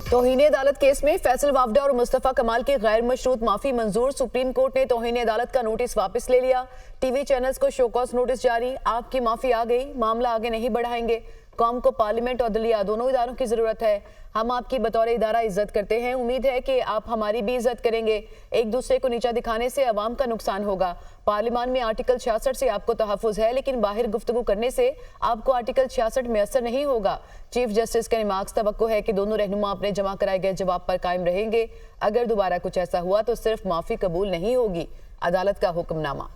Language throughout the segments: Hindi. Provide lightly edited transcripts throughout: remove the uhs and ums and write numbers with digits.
तौहीन अदालत केस में फैसल वावडा और मुस्तफा कमाल की गैर मशरूत माफी मंजूर। सुप्रीम कोर्ट ने तौहीन अदालत का नोटिस वापस ले लिया। टीवी चैनल्स को शोकॉज नोटिस जारी। आपकी माफी आ गई, मामला आगे नहीं बढ़ाएंगे। कौम को पार्लियामेंट और दलिया दोनों इदारों की जरूरत है। हम आपकी बतौर इदारा इज्जत करते हैं, उम्मीद है कि आप हमारी भी इज्जत करेंगे। एक दूसरे को नीचा दिखाने से अवाम का नुकसान होगा। पार्लियामान में आर्टिकल 66 से आपको तहफ़्फ़ुज़ है, लेकिन बाहर गुफ्तगू करने से आपको आर्टिकल 66 मैसर नहीं होगा। चीफ जस्टिस के रिमार्क्स तवक्को है कि दोनों रहनुमा अपने जमा कराए गए जवाब पर कायम रहेंगे। अगर दोबारा कुछ ऐसा हुआ तो सिर्फ माफी कबूल नहीं होगी। अदालत का हुक्मनामा।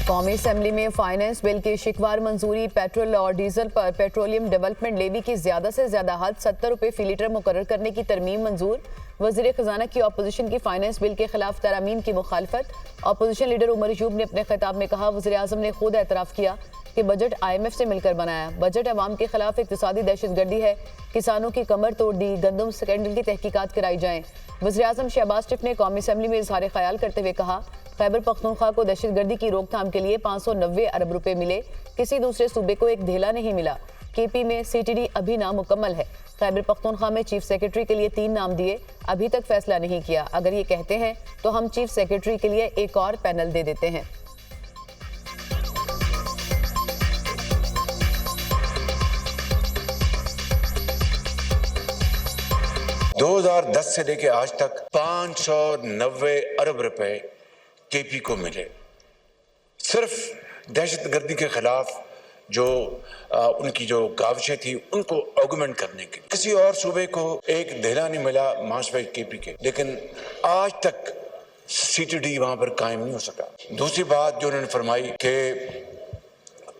कौमी असेंबली में फाइनेंस बिल की शिकवार मंजूरी। पेट्रोल और डीजल पर पेट्रोलियम डेवलपमेंट लेवी की ज्यादा से ज्यादा हद 70 रुपए फी लीटर मुकर्रर करने की तरमीम मंजूर। वज़ीर खजाना की अपोजिशन की फाइनेंस बिल के खिलाफ तरामीम की मुखालफत। अपोजिशन लीडर उमर अयूब ने अपने खिताब में कहा, वज़ीर आज़म ने खुद एतराफ़ किया कि बजट IMF से मिलकर बनाया। बजट अवाम के खिलाफ इक़्तिसादी दहशतगर्दी है। किसानों की कमर तोड़ दी। गंदम स्कैंडल की तहकीकात कराई जाएं। वज़ीर आज़म शहबाज शरीफ ने कौमी असेंबली में इजहार ख्याल करते हुए कहा, खैबर पख्तूनख्वा को दहशतगर्दी की रोकथाम के लिए 590 अरब रुपए मिले, किसी दूसरे सूबे को एक धेला नहीं मिला। KP में CTD अभी नामुकम्मल है। खैबर पख्तूनख्वा में चीफ सेक्रेटरी के लिए 3 नाम दिए, अभी तक फैसला नहीं किया। अगर ये कहते हैं तो हम चीफ सेक्रेटरी के लिए एक और पैनल दे देते हैं। दो 2010 से लेके आज तक 590 अरब रुपए KP को मिले, सिर्फ दहशतगर्दी के खिलाफ जो उनकी जो काविशें थी उनको ऑगमेंट करने के। किसी और सूबे को एक धेला नहीं मिला माशवे KP के, लेकिन आज तक CTD वहां पर कायम नहीं हो सका। दूसरी बात जो उन्होंने फरमाई कि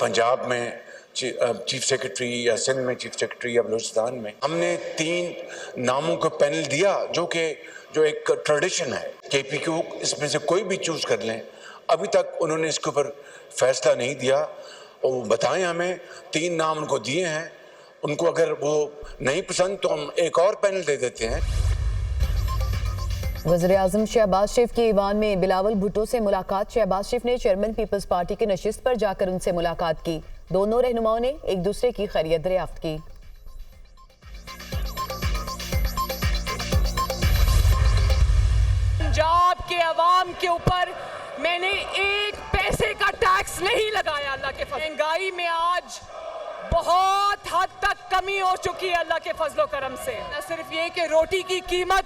पंजाब में चीफ सेक्रेटरी या सिंध में चीफ सेक्रेटरी या बलूचिस्तान में हमने 3 नामों को पैनल दिया, जो एक ट्रेडिशन है KP को, इसमें से कोई भी चूज कर लें। अभी तक उन्होंने इसके ऊपर फैसला नहीं दिया और बताएं हमें 3 नाम उनको दिए हैं, उनको अगर वो नहीं पसंद तो हम एक और पैनल दे देते हैं। वज़ीर आज़म शहबाज शरीफ की ईवान में बिलावल भुट्टो से मुलाकात। शहबाज शरीफ ने चेयरमैन पीपल्स पार्टी की नशिस्त पर जाकर उनसे मुलाकात की। दोनों रहनुमाओं ने एक दूसरे की खैरियत दरियाफ्त की। पंजाब के अवाम के ऊपर मैंने एक पैसे का टैक्स नहीं लगाया। अल्लाह के फजल महंगाई में आज बहुत हद तक कमी हो चुकी है अल्लाह के फजलो करम से। न सिर्फ ये कि रोटी की कीमत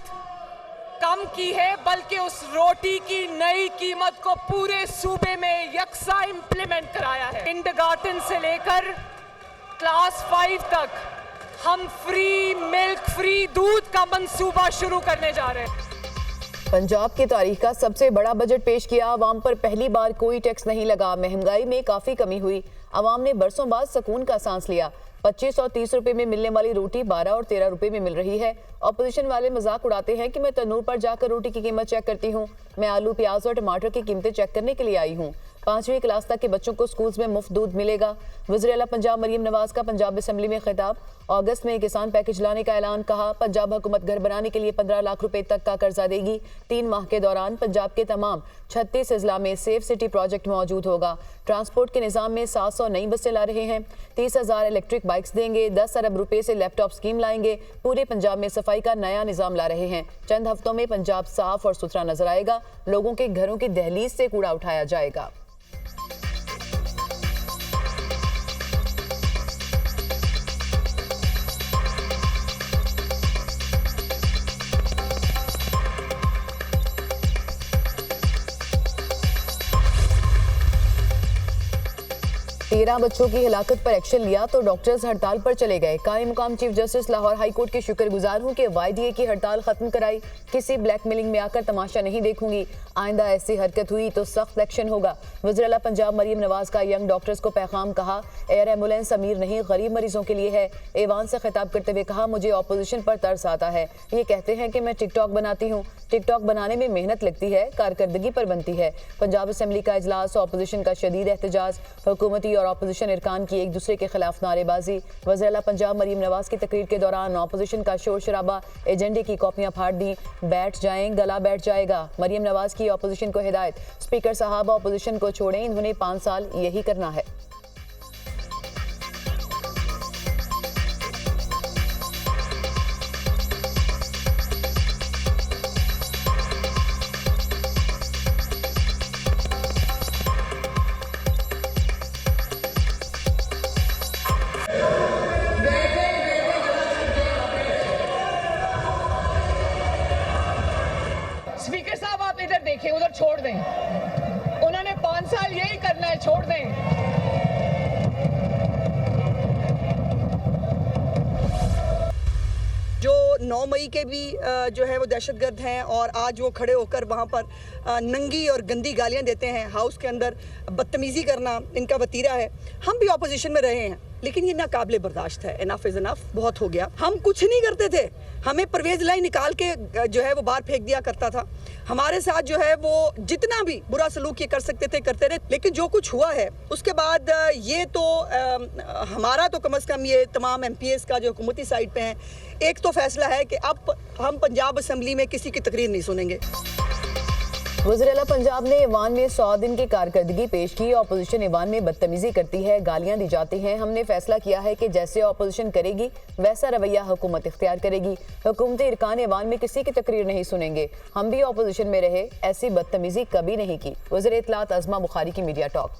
कम की है, बल्कि उस रोटी की नई कीमत को पूरे सूबे में यकसा इम्प्लीमेंट कराया है। किंडरगार्टन से लेकर क्लास 5 तक हम फ्री मिल्क, फ्री दूध का मंसूबा शुरू करने जा रहे हैं। पंजाब की तारीख का सबसे बड़ा बजट पेश किया। आवाम पर पहली बार कोई टैक्स नहीं लगा। महंगाई में काफी कमी हुई। आवाम ने बरसों बाद सुकून का सांस लिया। 25 और 30 रुपए में मिलने वाली रोटी 12 और 13 रुपए में मिल रही है। अपोजिशन वाले मजाक उड़ाते हैं कि मैं तंदूर पर जाकर रोटी की कीमत चेक करती हूँ। मैं आलू, प्याज और टमाटर की कीमतें चेक करने के लिए आई हूँ। 5वीं क्लास तक के बच्चों को स्कूल्स में मुफ्त दूध मिलेगा। वज़ीर आला पंजाब मरियम नवाज का पंजाब असेंबली में खिताब। अगस्त में किसान पैकेज लाने का ऐलान। कहा, पंजाब हुकूमत घर बनाने के लिए 15 लाख रुपए तक का कर्जा देगी। 3 माह के दौरान पंजाब के तमाम 36 अजला में सेफ सिटी प्रोजेक्ट मौजूद होगा। ट्रांसपोर्ट के निज़ाम में 700 नई बसें ला रहे हैं। 30,000 इलेक्ट्रिक बाइक्स देंगे। 10 अरब रुपए से लैपटॉप स्कीम लाएंगे। पूरे पंजाब में सफाई का नया निज़ाम ला रहे हैं। चंद हफ्तों में पंजाब साफ और सुथरा नजर आएगा। लोगों के घरों की दहलीज से कूड़ा उठाया जाएगा। तेरह बच्चों की हिलाकत पर एक्शन लिया तो डॉक्टर्स हड़ताल पर चले गए। कायम मुकाम chief justice Lahore high court के शुक्रगुजार हूं कि YDA की हड़ताल खत्म कराई। किसी ब्लैकमेलिंग में आकर तमाशा नहीं देखूंगी। आइंदा ऐसी हरकत हुई तो सख्त एक्शन होगा। वज़ीर आला पंजाब मरियम नवाज का यंग डॉक्टर्स को पैगाम। कहा, एयर एम्बुलेंस अमीर नहीं गरीब मरीजों के लिए है। ऐवान से खिताब करते हुए कहा, मुझे ऑपोजिशन पर तरस आता है। ये कहते हैं कि मैं टिकटॉक बनाती हूँ। टिकटॉक बनाने में मेहनत लगती है, कारकर्दगी पर बनती है। पंजाब असेंबली का इजलास, ऑपोजिशन का शदीद एहतजाज। हुकूमती और अपोजिशन इरकान की एक दूसरे के खिलाफ नारेबाजी। वज़ीर आला पंजाब मरीम नवाज की तकरीर के दौरान अपोजिशन का शोर शराबा, एजेंडे की कॉपियां फाड़ दी। बैठ जाएं, गला बैठ जाएगा। मरीम नवाज की अपोजिशन को हिदायत, स्पीकर साहब अपोजिशन को छोड़ें, इन्होंने 5 साल यही करना है। स्पीकर साहब आप इधर देखिए, उधर छोड़ दें, उन्होंने 5 साल यही करना है, छोड़ दें। जो 9 मई के भी जो है वो दहशतगर्द हैं और आज वो खड़े होकर वहाँ पर नंगी और गंदी गालियाँ देते हैं, हाउस के अंदर बदतमीज़ी करना इनका वतीरा है। हम भी ऑपोजिशन में रहे हैं, लेकिन ये नाकाबिले बर्दाश्त है। इनफ इज़ इनफ, बहुत हो गया। हम कुछ नहीं करते थे, हमें परवेज़ लाई निकाल के जो है वो बाहर फेंक दिया करता था। हमारे साथ जो है वो जितना भी बुरा सलूक ये कर सकते थे करते रहे, लेकिन जो कुछ हुआ है उसके बाद ये तो हमारा तो कम से कम ये तमाम MPs का जो हुकूमती साइड पे हैं, एक तो फैसला है कि अब हम पंजाब असम्बली में किसी की तकरीर नहीं सुनेंगे। वज़ीर आला पंजाब ने ईवान में 100 दिन की कारकर्दगी पेश की। अपोजिशन ईवान में बदतमीजी करती है, गालियां दी जाती हैं। हमने फैसला किया है कि जैसे अपोजिशन करेगी वैसा रवैया हुकूमत इख्तियार करेगी। हुकूमत इरकान ईवान में किसी की तकरीर नहीं सुनेंगे। हम भी अपोजिशन में रहे, ऐसी बदतमीजी कभी नहीं की। वज़ीर इत्तलात अज़मा बुखारी की मीडिया टॉक।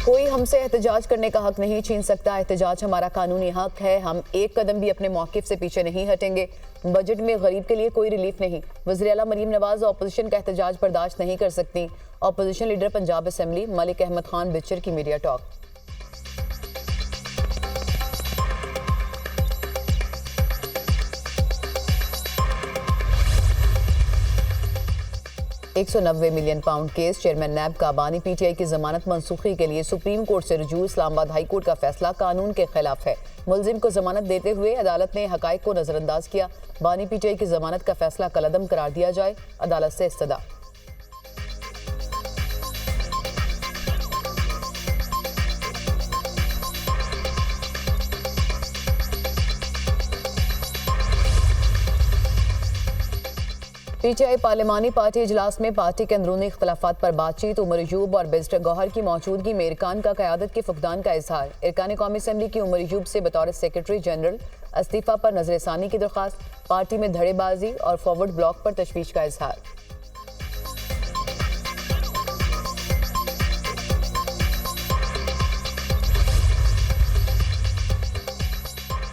कोई हमसे एहतजाज करने का हक नहीं छीन सकता। एहतजाज हमारा कानूनी हक है। हम एक कदम भी अपने मौक़िफ़ से पीछे नहीं हटेंगे। बजट में गरीब के लिए कोई रिलीफ नहीं। वज़ीर आला मरीम नवाज अपोजिशन का एहतजाज बर्दाश्त नहीं कर सकती। Opposition leader Punjab assembly Malik Ahmad Khan Bhachar की media talk. £190 million case, chairman NAB का बानी PTI की जमानत मनसूखी के लिए सुप्रीम कोर्ट से रुजू। इस्लामाबाद हाई कोर्ट का फैसला कानून के खिलाफ है। मुलजिम को जमानत देते हुए अदालत ने हकायक को नजरअंदाज किया। बानी PTI की जमानत का फैसला कलअदम करार दिया जाए, अदालत से इस्तदा। PTI पार्लिमानी पार्टी इजलास में पार्टी के अंदरूनी इख्तलाफात पर बातचीत। उमर अयूब और बैरिस्टर गौहर की मौजूदगी में इरकान का क़यादत के फुकदान का इजहार। इरकान कौमी असम्बली की उमर अयूब से बतौर सेक्रेटरी जनरल इस्तीफ़ा पर नजरसानी की दरख्वास्त। पार्टी में धड़ेबाजी और फॉरवर्ड ब्लॉक पर तशवीश का इजहार।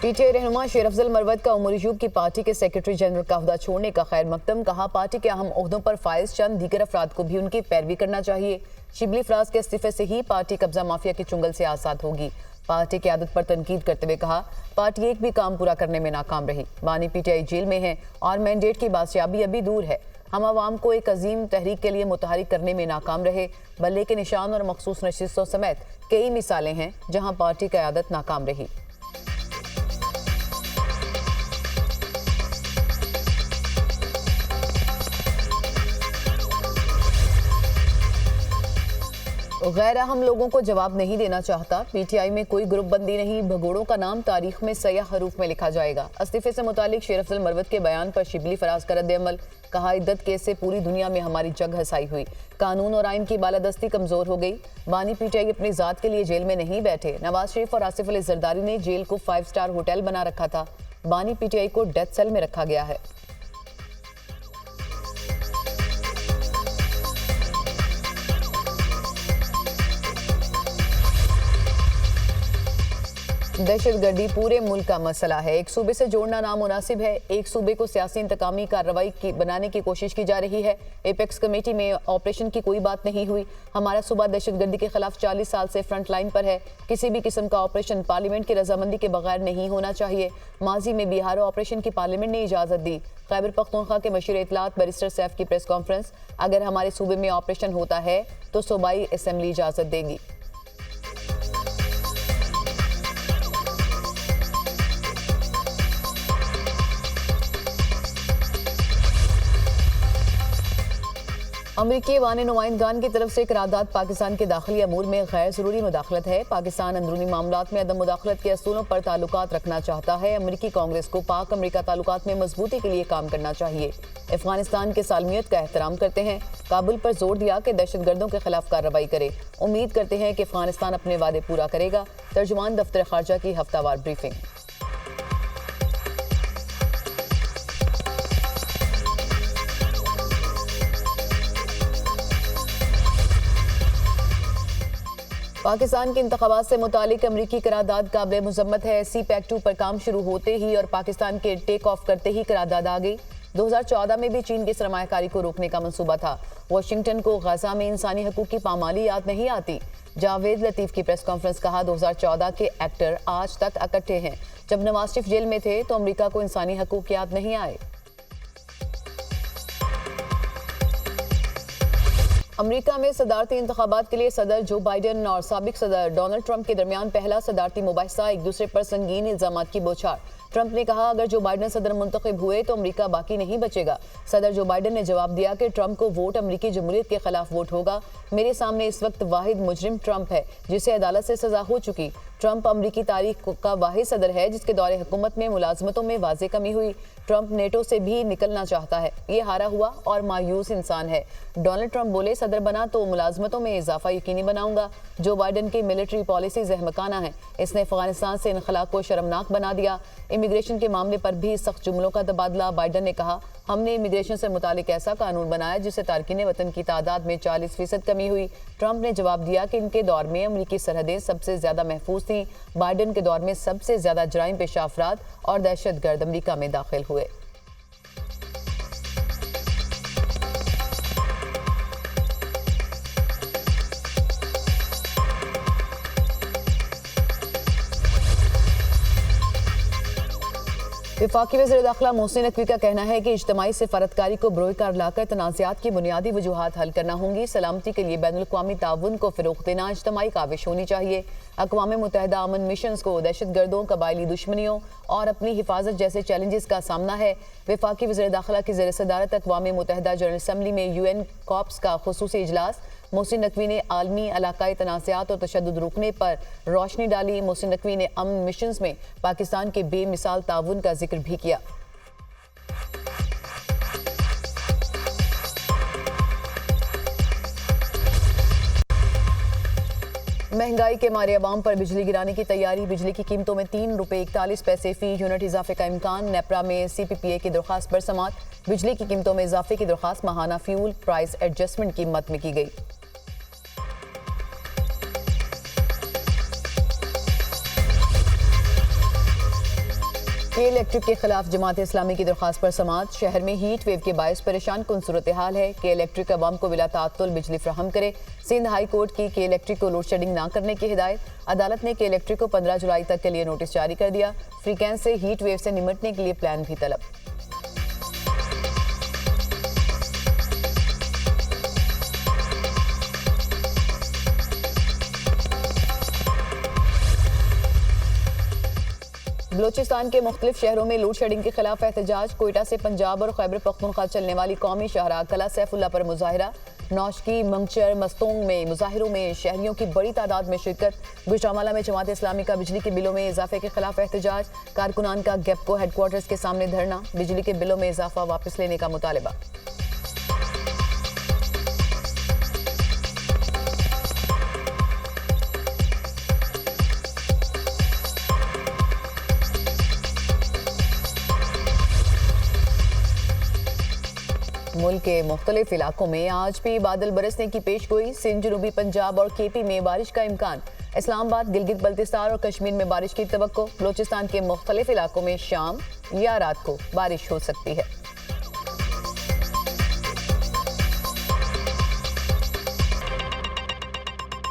PTI रहनुमा शेर अफजल मरवत का उमर अयूब की पार्टी के सेक्रेटरी जनरल का ओहदा छोड़ने का खैर मकदम। कहा पार्टी के अहम ओहदों पर फाइज चंद दीगर अफराद को भी उनकी पैरवी करना चाहिए। शिबली फराज के इस्तीफे से ही पार्टी कब्जा माफिया के चुंगल से आज़ाद होगी। पार्टी की आदत पर तनकीद करते हुए कहा पार्टी एक भी काम पूरा करने में नाकाम रही। बानी PTI जेल में है और मैंडेट की बादशाबी अभी दूर है। हम आवाम को एक अजीम तहरीक के लिए मुतहरिक करने में नाकाम रहे। बल्ले के निशान और मखसूस नशिस्तों समेत कई मिसालें हैं जहाँ पार्टी की आदत नाकाम रही। गैर अहम लोगों को जवाब नहीं देना चाहता। PTI में कोई ग्रुप बंदी नहीं, भगोड़ों का नाम तारीख में सयाह हरूफ में लिखा जाएगा। इस्तीफे से मुतालिक शेर अफजल मरवत के बयान पर शिबली फराज का रद्द-ए-अमल। कहा इद्दत केस से पूरी दुनिया में हमारी जग हसाई हुई, कानून और आइन की बालादस्ती कमजोर हो गई। बानी PTI अपनी जात के लिए जेल में नहीं बैठे। नवाज शरीफ और आसिफ अली जरदारी ने जेल को 5 स्टार होटल बना रखा था। बानी PTI को डेथ सेल में रखा गया है। दहशतगर्दी पूरे मुल्क का मसला है। एक सूबे से जोड़ना नामुनासिब है। एक सूबे को सियासी इंतकामी कार्रवाई बनाने की कोशिश की जा रही है। एपेक्स कमेटी में ऑपरेशन की कोई बात नहीं हुई। हमारा सूबा दहशतगर्दी के खिलाफ 40 साल से फ्रंट लाइन पर है। किसी भी किस्म का ऑपरेशन पार्लियामेंट की रजामंदी के बगैर नहीं होना चाहिए। माजी में बिहार ऑपरेशन की पार्लियामेंट ने इजाजत दी। खैबर पख्तूनख्वा के मशीर इत्तलात बैरिस्टर सैफ की प्रेस कॉन्फ्रेंस। अगर हमारे सूबे में ऑपरेशन होता है तो सूबाई असम्बली इजाजत देगी। अमरीकी वानी नुमाइंदगान की तरफ से करारदाद पाकिस्तान के दाखिली अमूर में गैर ज़रूरी मुदाखलत है। पाकिस्तान अंदरूनी मामलात में अदम मुदाखलत के असूलों पर ताल्लुकात रखना चाहता है। अमरीकी कांग्रेस को पाक अमरीका ताल्लुकात में मजबूती के लिए काम करना चाहिए। अफगानिस्तान के सालमियत का एहतराम करते हैं। काबुल पर जोर दिया कि दहशतगर्दों के खिलाफ कार्रवाई करे। उम्मीद करते हैं कि अफगानिस्तान अपने वादे पूरा करेगा। तर्जुमान दफ्तर खारजा की हफ्तावार ब्रीफिंग। पाकिस्तान के इंतखाबात से मुतालिक अमरीकी करारदाद काबिल मुजम्मत है। CPEC-2 पर काम शुरू होते ही और पाकिस्तान के टेक ऑफ करते ही करारदाद आ गई। 2014 में भी चीन की सरमायाकारी को रोकने का मंसूबा था। वाशिंगटन को गजा में इंसानी हकूक की पामाली याद नहीं आती। जावेद लतीफ की प्रेस कॉन्फ्रेंस कहा 2014 के एक्टर आज तक इकट्ठे हैं। जब नवाज शरीफ जेल में थे तो अमरीका को इंसानी हकूक याद नहीं आए। अमेरिका में सदारती इंतखाबात के लिए सदर जो बाइडेन और साबिक सदर डोनाल्ड ट्रंप के दरमियान पहला सदारती मुबाहिसा, एक दूसरे पर संगीन इल्जामात की बौछार। ट्रंप ने कहा अगर जो बाइडेन सदर मुंतखब हुए तो अमेरिका बाकी नहीं बचेगा। सदर जो बाइडेन ने जवाब दिया कि ट्रंप को वोट अमेरिकी जमहूरियत के खिलाफ वोट होगा। मेरे सामने इस वक्त वाहिद मुजरिम ट्रंप है जिसे अदालत से सजा हो चुकी। ट्रंप अमेरिकी तारीख का वाहिद सदर है जिसके दौरे हुकूमत में मुलाजमतों में वाज़े कमी हुई। ट्रंप नेटो से भी निकलना चाहता है। ये हारा हुआ और मायूस इंसान है। डोनाल्ड ट्रंप बोले सदर बना तो मुलाजमतों में इजाफा यकीनी बनाऊंगा। जो बाइडेन की मिलिट्री पॉलिसीज अहमकाना है। इसने अफगानिस्तान से इनखला को शर्मनाक बना दिया। इमिग्रेशन के मामले पर भी सख्त जुमलों का तबादला। बाइडेन ने कहा हमने इमिग्रेशन से मुतालिक ऐसा कानून बनाया जिससे तारकीन वतन की तादाद में 40% कमी हुई। ट्रंप ने जवाब दिया कि इनके दौर में अमरीकी सरहदें सबसे ज्यादा महफूज थीं। बाइडेन के दौर में सबसे ज्यादा जराइम पेशा अफराद और दहशतगर्द अमरीका में दाखिल हुए। वफाकी वज़ीर दाखिला मोहसिन नकवी का कहना है कि इज्तिमाई सिफारतकारी को बरोकार लाकर तनाज़ात की बुनियादी वजूहात हल करना होंगी। सलामती के लिए बैनुल-अक़वामी ताउन को फ़रोग़ देना इज्तिमाई काविश होनी चाहिए। अक़वाम मुत्तहिदा अमन मिशन को दहशतगर्दों, कबायली दुश्मनियों और अपनी हिफाजत जैसे चैलेंजेस का सामना है। वफाकी वज़ीर दाखिला की ज़ेर सदारत अक़वाम मुत्तहिदा जनरल असम्बली में UN कॉप्स का खुसूसी इजलास। मोहसिन नकवी ने आलमी इलाकाई तनाज़ात और तशद्दुद रोकने पर रोशनी डाली। मोहसिन नकवी ने अमन मिशंस में पाकिस्तान के बेमिसाल ताउन का जिक्र भी किया। महंगाई के मारे अवाम पर बिजली गिराने की तैयारी। बिजली की कीमतों में ₹3.41 फी यूनिट इजाफे का इम्कान। नेपरा में CPPA की दरख्वास्त पर समात। बिजली की कीमतों में इजाफे की दरख्वास्त माहाना फ्यूल प्राइस एडजस्टमेंट की मद में की गई। के इलेक्ट्रिक के खिलाफ जमात इस्लामी की दरख्वास्त पर समात। शहर में हीट वेव के बायस परेशान कुन सूरत हाल है। के इलेक्ट्रिक अवाम को बिला ताअत्तुल बिजली फ्राहम करे। सिंध हाई कोर्ट की के इलेक्ट्रिक को लोड शेडिंग न करने की हिदायत। अदालत ने के इलेक्ट्रिक को 15 जुलाई तक के लिए नोटिस जारी कर दिया। फ्रीकेंस से हीट वेव से निमटने के लिए प्लान भी तलब। बलोचिस्तान के मुख्तलिफ शहरों में लोड शेडिंग के खिलाफ एहतजाज। कोयटा से पंजाब और खैबर पख्तूनख्वा चलने वाली कौमी शाहराह कला सैफुल्ला पर मुजाहिरा। नौशकी, मंगचर, मस्तोंग में मुजाहिरों में शहरियों की बड़ी तादाद में शिरकत। गुजरांवाला में जमात इस्लामी का बिजली के बिलों में इजाफे के खिलाफ एहतजाज। कारकुनान का गेपको हेडक्वार्टर्स के सामने धरना। बिजली के बिलों में इजाफा वापस लेने का मुतालबा। मुल्क के मुख्तलिफ इलाकों में आज भी बादल बरसने की पेशगोई। सिंध, जनूबी पंजाब और KP में बारिश का इम्कान। इस्लामाबाद, गिलगित बल्तिस्तान और कश्मीर में बारिश की तवक्को। बलोचिस्तान के मुख्तलिफ इलाकों में शाम या रात को बारिश हो सकती है।